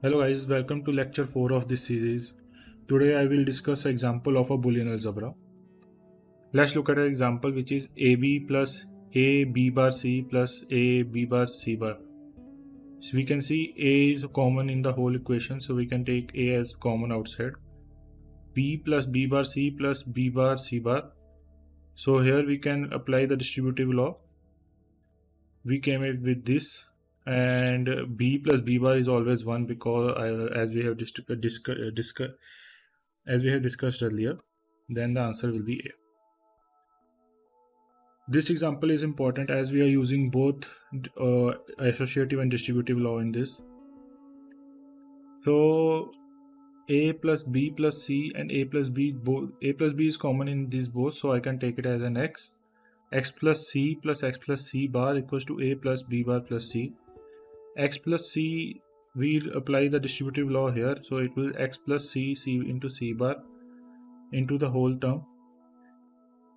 Hello guys, welcome to lecture 4 of this series. Today I will discuss an example of a Boolean algebra. Let's look at an example which is AB plus AB bar C plus AB bar C bar. So we can see A is common in the whole equation, so we can take A as common outside. B plus B bar C plus B bar C bar. So here we can apply the distributive law. We came up with this, and B plus B bar is always 1 because as we have discussed earlier, then the answer will be A. This example is important as we are using both associative and distributive law in this. So A plus B plus C and A plus B, both A plus B is common in these both, so I can take it as an X. X plus C bar equals to A plus B bar plus C. X plus C, we'll apply the distributive law here, so it will X plus C, C into C bar into the whole term,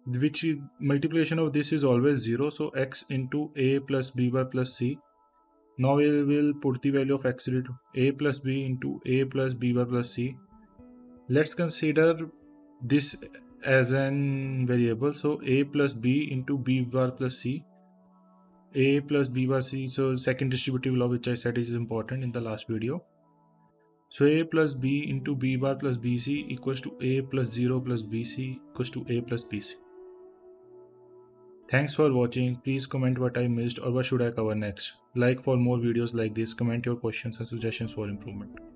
which multiplication of this is always 0, so X into A plus B bar plus C. Now we will put the value of X into A plus B into A plus B bar plus C. Let's consider this as an variable, so A plus B into B bar plus C. A plus B bar C, so second distributive law which I said is important in the last video. So A plus B into B bar plus BC equals to A plus 0 plus BC equals to A plus BC. Thanks for watching. Please comment what I missed or what should I cover next. Like for more videos like this, comment your questions and suggestions for improvement.